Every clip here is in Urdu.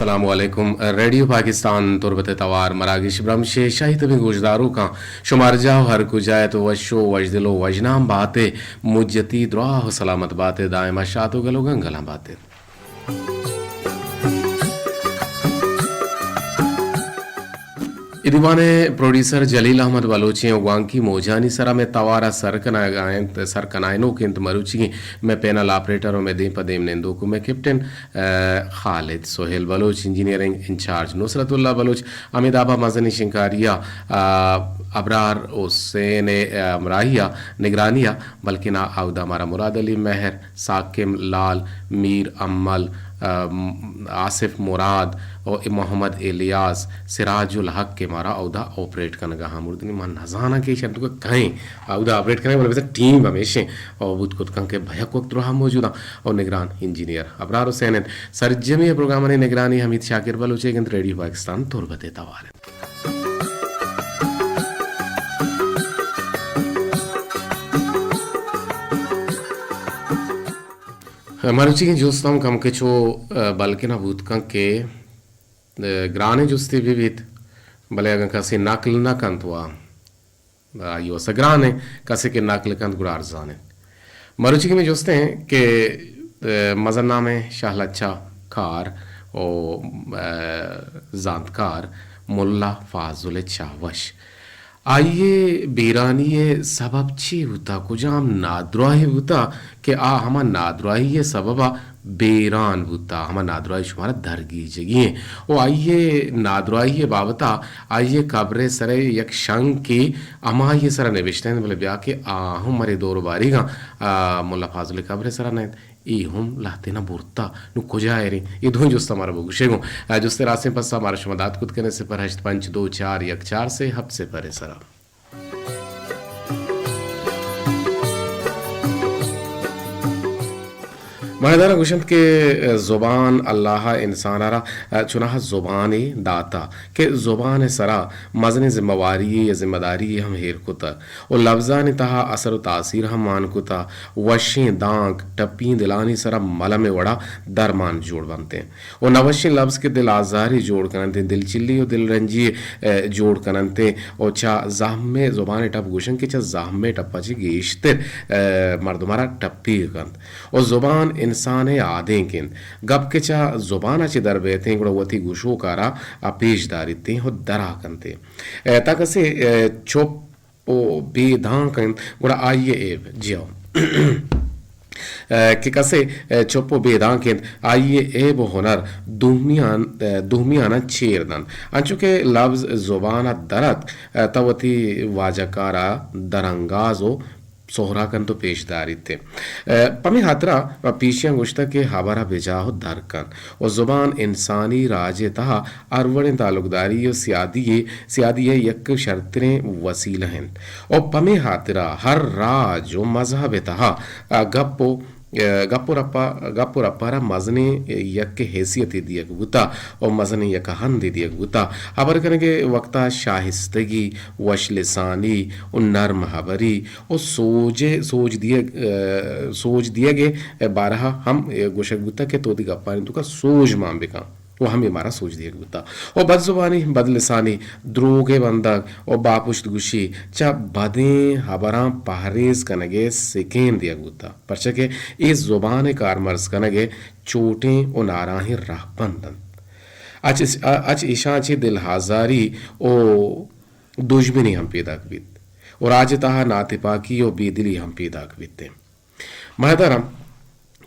السلام علیکم ریڈیو پاکستان تربت توار مراگش برمش شاہد بھی گوشداروں کا شمار جاؤ ہر کو جائے تو وشو وجدل و وجنام باتیں مجتی دعا و سلامت باتیں دائمہ شاد و گلو گنگلاں باتیں. ادیوان پروڈیوسر جلیل احمد بلوچی وانکی موجانی سرا میں توارا سر کنائنوں کے انت مروچی میں پینل آپریٹروں میں دیم پدیم نندو کو میں کیپٹن خالد سہیل بلوچ انجینئرنگ انچارج نصرت اللہ بلوچ امید آبا مزنی شنکاریہ ابرار حسین امراہیہ نگرانیہ بلکہ نا آودہ ہمارا مراد علی مہر ساکم لال میر امل آصف مراد اور محمد الیاس سراج الحق کے مارا عہدہ آپریٹ کرنے کا مردنی من نزانہ کے شرط کو کہیں عہدہ آپریٹ کرنے والا ٹیم ہمیشہ اور بود کو کہیں کہ بھیک وقت رہا موجودہ اور نگران انجینئر ابرار حسین سرجمی پروگرام نے نگرانی حمید شاکر بلوچے گند ریڈیو پاکستان تربت توار. مروچی کے جوستاؤں کم کے چو بلکہ نہ بود کن کے گرانے جوستی بھی بیت بلے اگر کسی نقل نہ کنت ہوا آئیو سا گرانے کسی کے نقل کنت گڑا ارزانے. مروچی کے میں جوستے ہیں کہ مزن نام ہے شاہ لچا کار اور زاندکار ملا فاضل چاوش. آئیے بیرانی سبب چی ہوتا کجام نادراہی ہوتا کہ ہما نادراہی سببا بیران ہوتا ہما نادراہی شمارا درگی جگہیں او آئیے نادراہی بابتا آئیے قبر سرے یک شنگ کی اما یہ سرا نوشتے ہیں بلے بیا کہ ہم مرے دور باری گا ملا فاضل قبر سرا نیت ای ہم لاتے نا بورتا نو کجائے رہی یہ دھویں جوستا ہمارا بگوشے گوں جوستے راستے پسا ہمارا شمداد کت کرنے سے پر 852414 سے ہب سے پرے سرا. مہدانہ گوشت کے زبان اللہ انسان را چناہ زبانی داتا کہ زبان سرا مزن ذمہ واری یا ذمہ داری ہم ہیر کتا اور لفظان تہا اثر و تاثیر ہم مان کتا وشیں دانک ٹپین دلانی سرا ملم وڑا درمان جوڑ بنتے ہیں اور نوشیں لفظ کے دل آزاری جوڑ کرنتے دل چلی اور دل رنجی جوڑ کرنتے اور چا زہم زبان ٹپ گوشن کے چا زہم ٹپا چی گیشتر مردمارا ٹپی کنت اور زبان انسان آدھیں کن گب کے چا زبانہ چی در بیتیں گوڑا وطی گوشو کارا پیش داریتیں ہو درہ کنتے تاکہ سے چوپ و بیدھان کن گوڑا آئیے ایب جیو کہ کسے چوپ و بیدان کن آئیے ایب و ہنر دومیانا چیر دن انچوکہ لفظ زبانہ درت توتی واجکارا درنگاز و سہرا کن تو پیش داری تھے پمی حترہ و پیشیاں گوشتا کے ہبارہ بجاہو در کن و زبان انسانی راج تہا اروڑیں تعلق داری و سیادی یک شرطریں وسیلہ ہیں اور پمی حترہ ہر راج و مذہب تہا گپو رپارا مزنی یک حیثیت دیگ گتا اور مزنی یک ہند دیگ گتا حبر کرنے کے وقتا شاہستگی وش لسانی اور نرم حبری اور سوج دیے گے بارہا ہم گوشک گتا کہ تو دی گپانی تو کا سوج مان بکا وہ ہمیں ہمارا سوچ دیا گتا اور بد زبانی بد لسانی دروگے بندگ اور باپشت گوشی چا بدیں حبراں پہریز کنگے سکین دیا گتا پرچہ کہ اس زبان کار مرز کنگے چوٹیں اور ناراہیں راہ بندن اچ ایشان چی دل ہزاری او دشمنی ہم پیدا کبیت اور آج تاہا ناتپاکی اور بیدلی ہم پیدا کبیتے مہدرم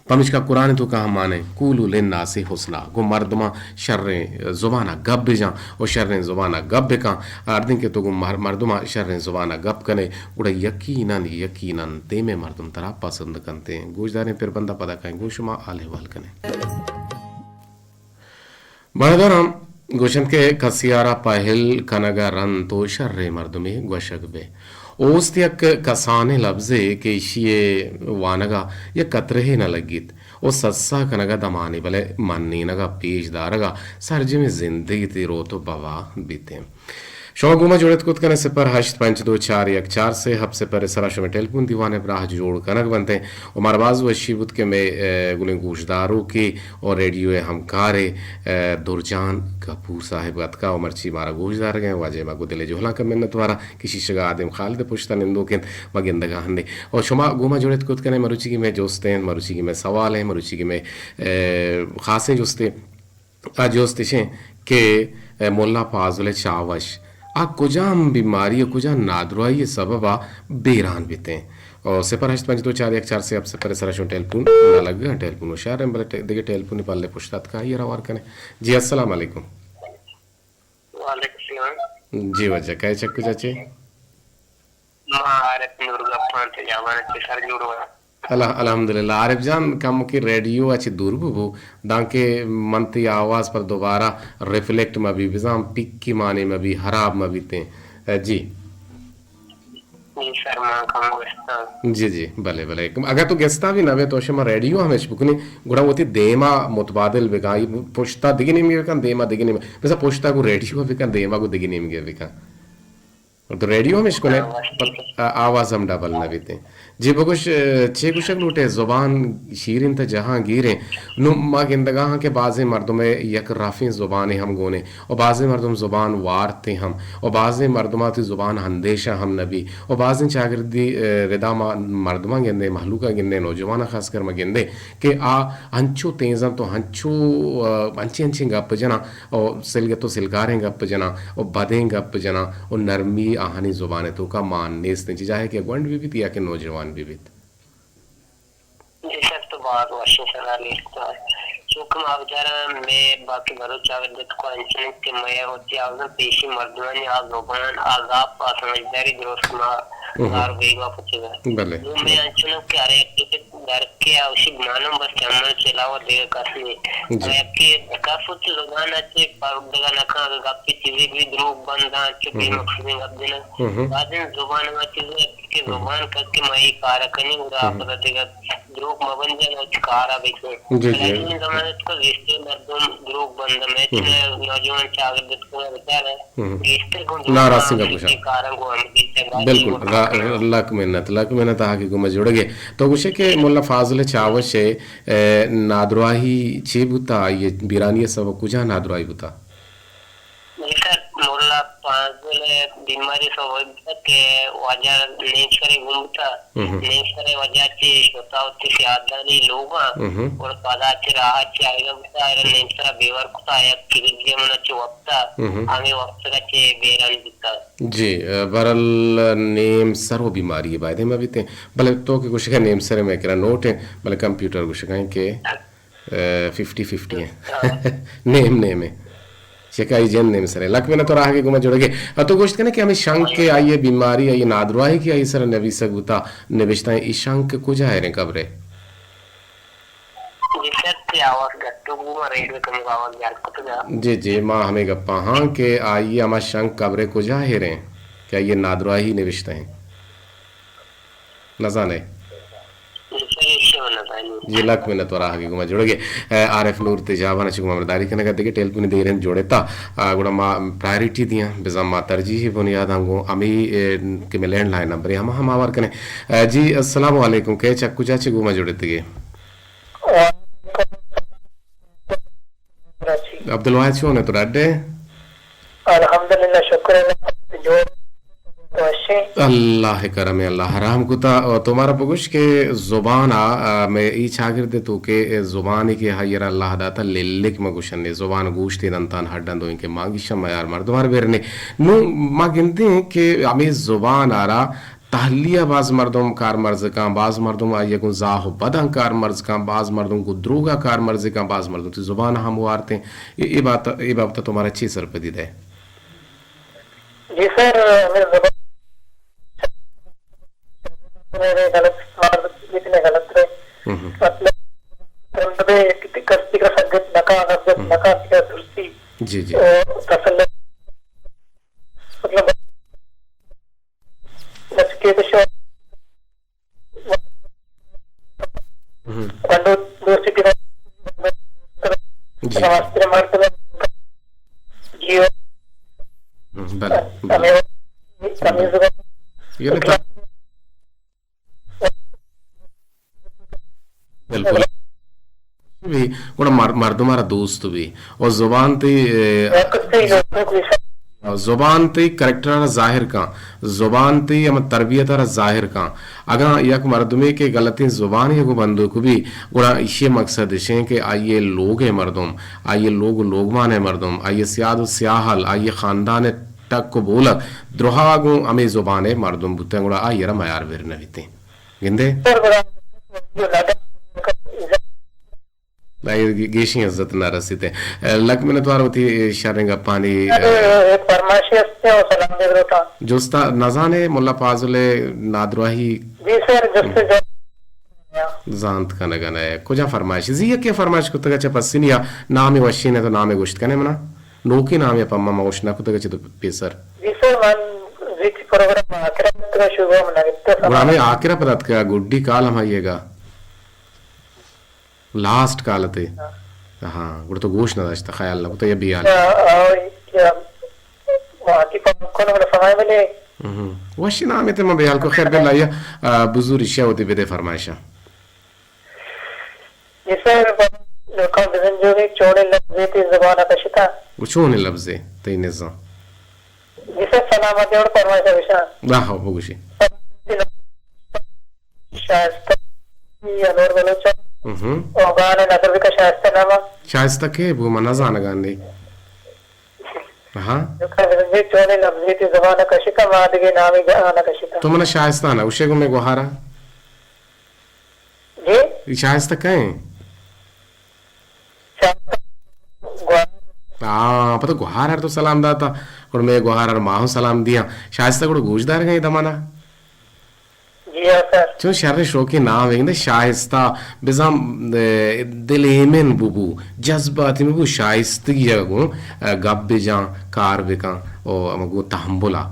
پمش کا قرآن تو کہا مانے کولو للناس حسنا گو مردمہ شریں زبانہ گب جاں اور شریں زبانہ گب کان اردن کے تو گو مردمہ شریں زبانہ گب کنے گوڑا یقیناً تیمے مردم ترا پسند کنتے ہیں گوش داریں پھر بندہ پدا کہیں گوش ما آلے وال کنے مردرم گوشن کے کسیارا پہل کنگا رن تو شر مردمی گوشک بے اوست یک کسانے لفظے کہ اشیے وانگا یا کترہی نہ لگیت او سسا کنگا دمانی بلے منی نگا پیش دارگا سرجم زندگی تی رو تو بوا بیتے شما گوما جوڑت کت کنے سپر 85241 سے ہب سے پر سرا شما ٹیلیفون دیوانے براہ جوڑ کنک بنتے ہیں ہمارا باز وشی بود کہ میں گلیں گوشداروں کی اور ریڈیو ہمکار درجان کپور صاحب گت کا مرچی مارا گوشدار گئے واجہ ما کو دل جوہلا کا منت وارا کسی شگا آدم خالد پشتا نندو کن مگندگاہن دے اور شما گوما جوڑت کت کنے مروچی کی میں جوستے ہیں مروچی کی میں سوال ہیں مروچی کی میں خاصیں جوستے جوستشیں کہ مولا فاضل چاوش آ کجام بیماری کجا نادروائی سببا بیران بیتے ہیں اور 085241 سے اب سے پر سرشن ٹیلیفون نہ لگ گیا ٹیلیفون ہوشیار ہیں بلے دیکھے ٹیلیفون پالے پوچھتات کا یہ روار کنے جی السلام علیکم. وعلیکم السلام. جی وجہ کہے چکو چاچے عارف نور گپان سے جاوانا سے سر جوڑ ہوا. الحمدللہ عارف جان کم کی ریڈیو اچھی دور بو دانکہ منتی آواز پر دوبارہ ریفلیکٹ میں بھی بزام پک کی معنی میں بھی حراب میں بھی تیں جی جی سر ماں کم گستا جی جی بلے بلے اگر تو گستا بھی نوے تو شما ریڈیو ہمیں چپکنی گڑا ہوتی دیما متبادل بکا پوشتا دگنی میں بکا دیما دگنی میں بسا پوشتا کو ریڈیو بکا دیما کو دگنی میں بکا تو ریڈیو ہمیں چکنے آواز ہم ڈبل نہ بیتے جی بکش چھ کشک لوٹے زبان شیرین تا جہاں گیریں نو ما گندگاہاں کے بعضی مردم یک رافی زبانیں ہم گونے اور بعضی مردم زبان وارتے ہم اور بعضی مردماتی زبان ہندیشہ ہم نبی اور بعضی چاگردی ردا مردمہ گندے محلوقہ گندے نوجوانہ خاص کر میں گندے کہ ہنچو تیزم تو ہنچو ہنچی گپ جنا اور سلگے تو سلگاریں گپ جنا اور بدیں گپ جنا اور نرمی آہانی زبانیں تو کا مان نیستیں چاہے کہ گونڈ بھی بیت یا کہ نوجوان بھی بیت. جی سر تو بہت واشن سرا لیتا ہے چونکہ مابجارہ میں باقی بھرو چاگردت کو انچین کے میں ہوتی آوزن پیشی مردمانی آز زبان آزاب پا سمجھداری درست مار بیگا پچھے گا بلے میں انچنوں کے ارے اکیت در کے آوشی بنانم بس چمل چلاو دیگا کسی میں اکی کافت زبان اچھے پاردگا نکا گپی چیزی بھی دروگ بندان چپی مقصدیں گپ دینا بعدین زبان میں چیزیں کہ زبان کر کے مائی کارا کنی گا پتا دیگا دروگ مبندن اچھ کارا بیچے لیکن زمانت کو گیستے مردم دروگ بندن میں چنے نوجوان چاگردت کو بچار ہے گیستے کو دروگ کارا کو ہم دیتے بالکل لک منت آگے کو مجھوڑ گئے تو کچھ ہے کہ مولا فاضل چاوش نادرواہی چی بوتا یہ بیرانی سب کجا نادرواہی بوتا سر مولا فاضل بیماری سو ہوتا کہ وجہ نیچ کرے گھومتا نیچ کرے وجہ چیش ہوتا ہوتی سی آدھانی لوگا اور پادا چی راہ چی آئیگا بتا ایرن نیچ کرے بیور کتا آیا کگر گیا منا چی وقتا ہمیں وقت کا چی بیرانی بتا جی برال نیم سر وہ بیماری ہے بائدے میں بیتے ہیں بلے تو کہ کچھ ہے نیم سر میں کرا نوٹ ہیں بلے کمپیوٹر کچھ کہیں کہ 50-50 ہیں نیم ہے شکائی جن نیم سر ہے لک میں نہ تو راہ کے گمہ جوڑے گے تو گوشت کہنا کہ ہمیں شنک کے آئیے بیماری آئیے نادرواہی کی آئی سر نبی سگوتا نبشتہ ہیں اس شنک کو جائے رہیں کب رہے جی جی ماں ہمیں گپا ہاں کہ آئیے ہمیں شنک کب رہے کو جائے رہیں کہ آئیے نادرواہی نبشتہ ہیں نظانے جی لک میں نتو راہ کی گمہ جوڑ گئے عارف نور تجابہ نچکو ممرداری کرنے گا دیکھے ٹیلپونی دے رہے جوڑے تا گوڑا ماں پرائریٹی دیا بزام ماں ترجیحی بنیاد ہنگو امی کہ میں لینڈ لائن نمبر ہم ہم آوار کرنے جی السلام علیکم کہ چکو چاچے گمہ جوڑے تگے عبدالواحد شو نے تو رڈے الحمدللہ شکر اللہ کرم اللہ حرام کتا تمہارا پگوش کے زبان میں ای چاگر دے تو کہ زبانی کے حیر اللہ داتا للک مگوشن نے زبان گوشتی دنتان ہڈن دو ان کے مانگی شم یار مردمار بیرنے نو ما گنتے ہیں کہ ہمیں زبان آرہ تحلیہ بعض مردم کار مرز کان بعض مردم آئیے کن زاہ و بدن کار مرز کان بعض مردم کو دروگا کار مرز کان بعض مردم تی زبان ہم وارتے ہیں یہ بات تمہارا چی سر پہ دیدہ ہے جی سر میرے زبان میرے غلط استعمال جتنے غلط رہے مطلب کستی کا سنگت نکا نفذت نکا سکا درستی جی جی تسلط مطلب نسکے دشو بندو دوستی کی نواستے مرتبہ جیو یعنی بالکل بھی گوڑا مردمارا دوست بھی اور زبان تی کریکٹر ظاہر کان زبان تی اما تربیت ظاہر کان اگر یک مردمی کے غلطی زبان ہی کو بندو کو بھی گوڑا اسی مقصد ہے کہ آئیے لوگ ہیں مردم آئیے لوگ مانے مردم آئیے سیاد و سیاحل آئیے خاندان ٹک کو بولک دروہاگوں ہمیں زبانے مردم بوتے ہیں گوڑا آئیے را میار ورنہ بیتے گندے گیشی عزت نہ رسیتے لک میں نے توار ہوتی شرنگا پانی فرمائشی ہستے ہیں سلام دے روتا جوستا نزانے مولا پازلے نادرواہی جی سر جستے زانت کنگن ہے کجا فرمائشی زی یکی فرمائش کو تگا چا پسینی یا نامی وشین ہے تو نامی گوشت کنے منا نوکی نامی پاما موشنا کو تگا چا تو پیسر جی سر من زیچ پروگرام آکرہ پتگا شروع منگتے گرامی آکرہ پتت کا گوڑی کال ہم آئیے گا لاسٹ کالتے ہاں گوڑ تو گوش نہ داشتا خیال نہ تو یہ بھی آل وشی نامی تے میں بیال کو خیر بے لائیا بزور اشیاء ہوتی بیدے فرمائشا جسے لکھا بزن جو بھی چوڑے لفظی تی زبانہ کشتا وہ چونے لفظی تی نظام جسے سلامتی اور فرمائشا بشان راہو بگوشی شایستہ یا نور بلوچا اوغان نظر کا شایستہ نامہ شایستہ کے وہ منہ زانگان دی ہاں چونے لفظی تی زبانہ کشتا مادگی نامی جہانہ کشتا تو منہ شایستہ نا اسے کو میں گوھارا جی شایستہ کہیں پتہ گوھارا تو سلام داتا اور میں گوھارا ماہوں سلام دیا شایستہ کو گوش دار گئی دمانا چون شہر شوکی نام ہے شائستہ بزام دل ایمن بو جذباتی میں بو شائستگی جگہ گب بجان کار بکان اور مگو تحمبلا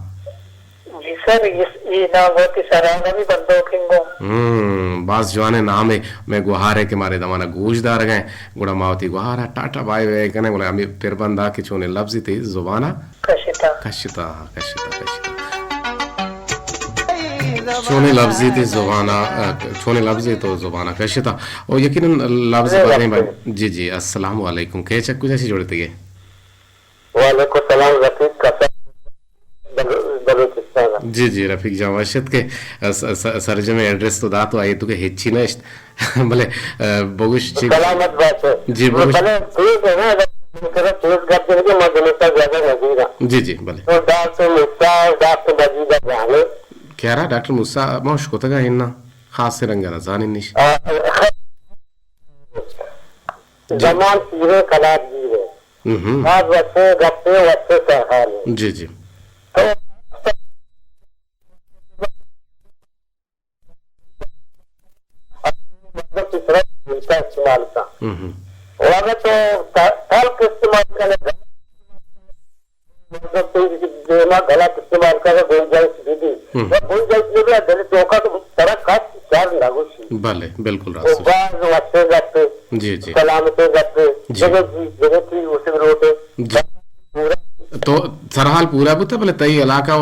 جی سر یہ نام ہوتی سرانہ بھی بندوں کنگو باز جوانے نام ہے میں گوھارے کے مارے دمانا گوش دار گئے گوڑا ماوتی گوھارا ٹاٹا بائی وے کنے گوڑا ہمیں پھر بندہ کی چونے لفظی تھی زبانہ کشتا چونے لفظی تھی زبانہ چونے لفظی تو زبانہ کشتا اور یقیناً لفظ پڑھنے بھائی جی جی السلام علیکم کہے چکو جیسی جوڑتے گئے وعلیکم السلام رفیق کا جی جی رفیق جان واشد کے سرجم ایڈریس تو دا تو آئی تو کہ ہچی نشت بلے بگوش سلامت بات ہے جی بگوش جی جی بلے کیا رہا ڈاکٹر موسیٰ موش کو تگا ہننا خاص سے رنگا رزانی نیش زمان سیرے کلاب جیرے بعض وقتے گفتے وقتے سہارے جی جی استعمال کا اور اگر تو تلک استعمال کرنے غلط استعمال کرے گنجائش دیدی گنجائش لیے دل چوکا تو طرح کا چار لاگوشی بلے بالکل راست بعض وقتے گفتے جی جی سلامتے گفتے جگہ تھی اسے روٹے تو سرحال پورا بوتا بلے تئی علاقہ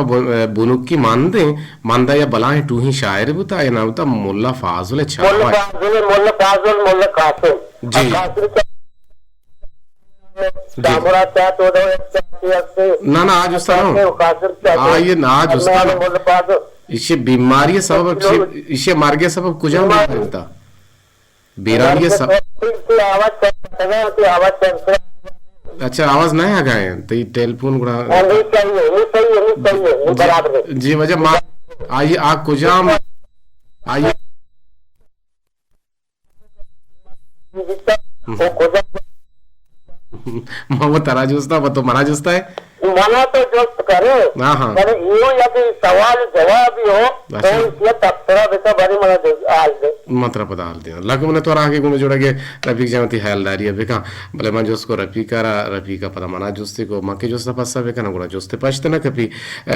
بنوک کی ماندہ یا بلائیں ٹو ہی شاعر بوتا یا نامتا مولا فاضل چھاوائی مولا فاضل مولا قاسم جی نا نا آج استا نو آج استا نو اسے بیماری سبب اسے مارگے سبب کجا ملتا بیرانی سبب اچھا آواز نہیں آ گئے تو یہ ٹیلیفون گڑا جی وجہ آئیے آگ کجام آئیے وہ ترا جوستا وہ تو منا جوستا ہے منا تو جوست کرے یہ یا کہ سوال جواب ہی ہو تو اس لیے تبصرہ بیتا بڑی منا آل دے مطرح پتا حال دیا لکھ منہ تو آگے گونے جوڑا گئے رفیق جامتی حیال داری ہے بکا بلے من جوست کو رفیقا پتا منا جوستی کو مکی جوستا پسا بکا نا گوڑا جوستے پاشتے نا کپی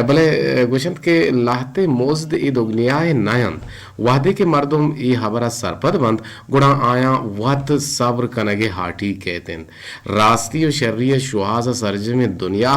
بلے گوشند کے لاہتے موزد ای دگنیائے نایند وحدے کے مردم ای حبرہ سرپد بند گوڑا آیا وقت صبر کنگے ہاٹی کہتے ہیں راستی و شریع شوہاز سرجم دنیا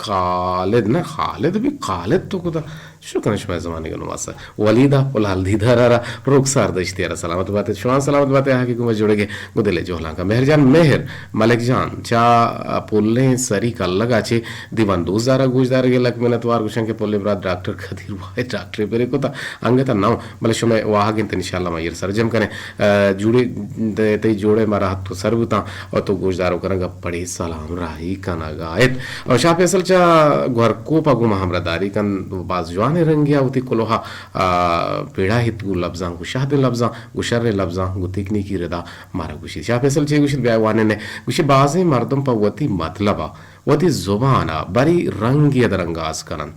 خالد نه خالد بی خالد تو کدا شو کنه شما زمانی که نماسه ولیدا پلال دیدار را رخسار داشتی را سلامت بات شما سلامت بات ہے کہ کو جوڑے گے گدلے جوہلان کا مہر جان مہر ملک جان چا پولے سری کا لگا چے دیوان دوزارا گوشدار گے لک منت وار گوشن کے پولے براد ڈاکٹر قدیر وای ڈاکٹر پرے کو تا انگتا نو مل شما واہ گن انشاءاللہ ما یر سرجم کرے جوڑے تے جوڑے مارا تو سربتا اور تو گوشدارو کرنگا پڑے سلام راہی کنا گایت اور شاہ فیصل چا گھر کو پا گو محمد داری کن باز جوان رنگیا ہوتی کلوہا پیڑا ہت گو لفظاں گو شاہد لفظاں گو شر لفظاں گو تکنی کی ردا مارا گوشی شاہ فیصل چے گوشی بیاوانے نے گوشی بازے مردم پا وتی مطلبا وتی زبانا بری رنگ ید رنگاز کنن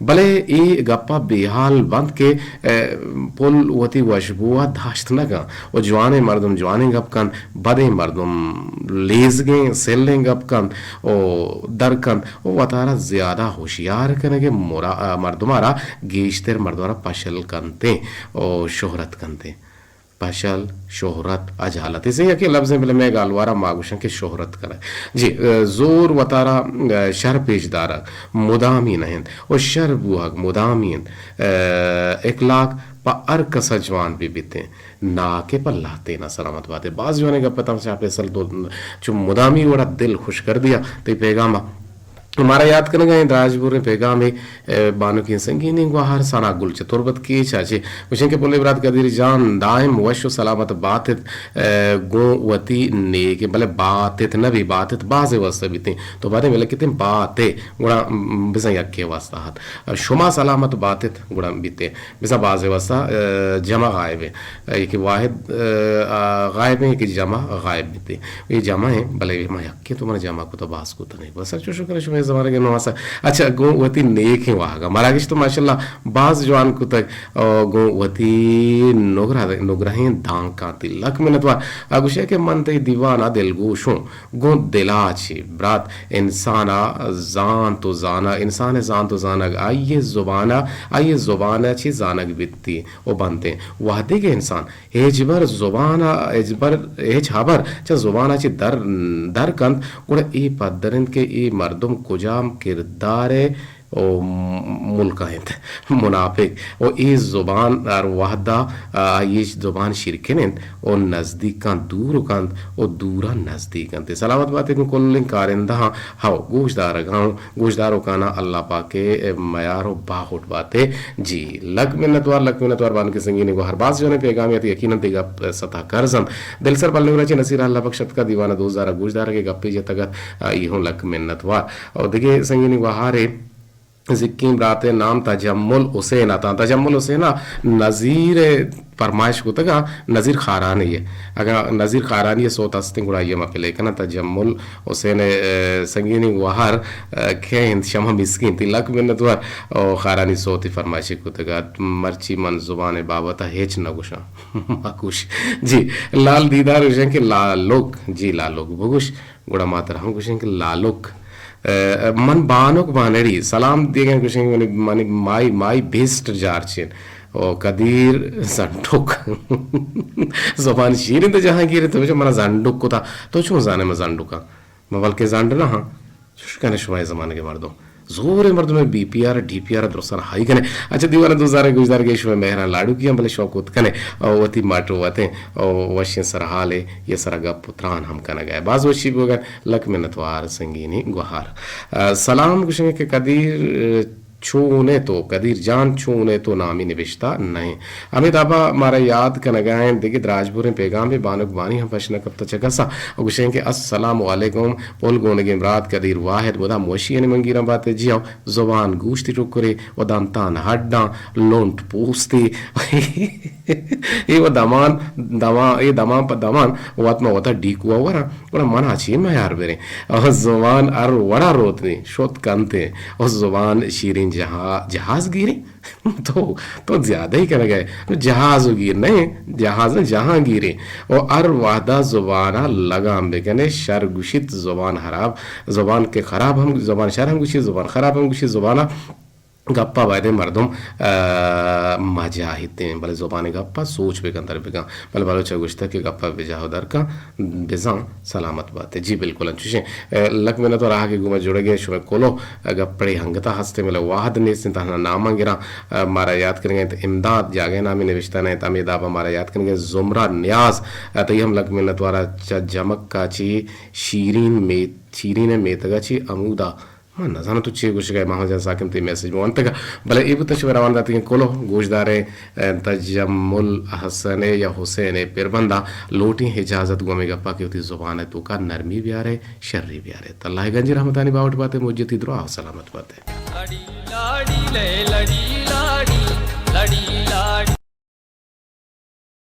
بلے ای گپا بیحال بند کے پل وتی وشبوہ داشت نگا و جوانے مردم جوانے گپ کن بدے مردم لیز گیں سیلیں گپ کن او در کن و وطارہ زیادہ ہوشیار کنگے مردمارا گیشتر مردمارا پشل کنتے او شہرت کنتے پشل شہرت اجالت اسے یا کہ لفظیں بلے میں گالوارا ماگوشن کے شہرت کرے جی زور وطارا شر پیش دارا مدامین ہیں اور شر بوہگ مدامین اخلاق پا ارکس جوان بھی بیتے نا کے پا لاتے نا سلامت باتیں بعض جوانے کا پتہ چاہ پیسل دو چو مدامی وڑا دل خوش کر دیا تی پیغاما ہمارا یاد کرنے گئے راجپور میں پیغام بانو کی سنگینی گوہر سانا گل چے تربت کی چاچے وشن کے پولے برات قدیر جان دائم وشو سلامت باتت گو وتی نیک بلے باتت نبی باتت بازے واسطہ بیتے تو باتیں ملے کتے باتے گوڑا بزن یکی واسطہ ہاتھ شما سلامت باتت گوڑا بیتے بزن بازے واسطہ جمع غائب ہے ایک واحد غائب ہے ایک جمع غائب بیتے یہ جمع ہے بلے ما یکی تو من جمع کو تو باز کو تو نہیں بس چو شکر شما زمانے کے نواسا اچھا گو وتی نیک ہیں وہاں گا مراگش تو ماشاءاللہ بعض جوان کو تک گو وتی نگرہیں دان کانتی لک منتوا اگوشے کے منتے دیوانا دل گوشوں گو دلا چی برات انسانا زان تو زانا انسان زان تو زانگ آئیے زبانا چی زانگ بیتی او بنتے وحدے کے انسان ایجبر زبانا ایج حبر چا زبانا چی در کند گوڑا ای پدرند کے ای مردم کجام کردار او ملکہ ہیں منافق او ای زبان اور وحدہ یہ زبان شرکن او نزدیکان دور کند او دورا نزدیکان سلامت باتیں کلن کارندہ ہاو گوشدارو کانا اللہ پاکے میار و باہوٹ باتیں جی لک منتوار بان کے سنگینے کو ہر باز جو نے پیغامیت یقیناً دیگا سطح کرزن دل سر بلنے گرچے نصیر اللہ بخشت کا دیوانہ دوزارہ گوشدارہ کے گپی جے تگت یہوں لک منتوار اور دیگے سنگینے کو ہارے ذکیم رات نام تجمل حسین آتا تجمل حسین نظیر فرمائش کو تگا نظیر خارانی ہے اگر نظیر خارانی ہے سوت استنگ گڑا یہ مپی لیکن تجمل حسین سنگینی وہار کھین شمہ مسکین تی لک منتوار خارانی سوتی فرمائشی کو تگا مرچی من زبان بابتا ہیچ نگوشا مکوش جی لال دیدار گوشن کہ لالوک جی لالوک بگوش گڑا ماتر ہم گوشن کہ لالوک من بانوک بانری سلام دیگن کشنگ منی مائی بیسٹ جارچین او قدیر زنڈوک زبان شیرین تو جہاں گیرے تو منا زنڈوک کو تھا تو چون زانے میں زنڈوکا میں بلکہ زنڈ نہ ہاں شکانے شمائے زمانے کے مردوں زور مردوں میں B P R D P R درستان ہائی کنے اچھا دیوانا دوزارے گوشدار گئے شوئے مہران لاڑو کیا بلے شوکوت کنے وطی ماٹو واتے وشین سرحالے یہ سرگا پتران ہم کنا گئے بعض وشی بوگا لک منتوار سنگینی گوہار سلام گوشنگے کہ قدیر چھونے تو قدیر جان چھونے تو نامی نوشتہ نہیں امید آبا مارا یاد کا نگائیں دیکھیں راجپوریں پیغام بھی بانک بانی ہم پشنہ کب تا چکسا اور گوشیں کہ السلام علیکم پول گونگی امراد قدیر واحد ودا موشی یعنی منگیران باتیں جی آؤ زبان گوشتی ٹکرے ودان تان ہڈاں لونٹ پوستی یہ دمان پا دمان واتما وطا ڈیکوا ورا ورا منا چی میار بریں اور زبان ار وڑا روتنی شوت کنتے اور زبان شیرین جہاز گیری تو زیادہ ہی کرنے گئے جہاز گیر نہیں جہاز جہاں گیری اور ار وحدہ زبانہ لگام بکنے شر گوشت زبان خراب زبان کے خراب ہم زبان شر ہم گوشت زبان خراب ہم گوشت زبانہ گپا وائدے مردم مجاہدیں بلے زبان گپا سوچ بے اندر بگا بلے بلوچہ گوشتا کہ گپا بجاہو در کا بزان سلامت بات ہے. جی بالکل انچوشیں لگ میں نے تو رہا کہ گوما جڑے گئے شویں کولو گپڑی ہنگتا ہستے ملے واحد نیسن تاہنا ناما گرا مارا یاد کریں گے تو امداد جاگے نامی نوشتہ نہیں تامی دابا مارا یاد کریں گے زمرہ نیاز تو یہ ہم لگ میں نے تو رہا جمک کا چی شیرین میتگا چی امودہ من نزانو تو چی گوش گئے محمد جان ساکم تی میسیج مو انتگا بلے ای بتا شوی روان داتی ہیں کولو گوش دارے تجمل حسن یا حسین پربندہ لوٹی حجازت گومی گپا کی ہوتی زبان ہے تو کا نرمی بھی آرے شرری بھی آرے. تو اللہ گنجی رحمتانی باوٹ باتیں مجھتی دروا سلامت باتیں.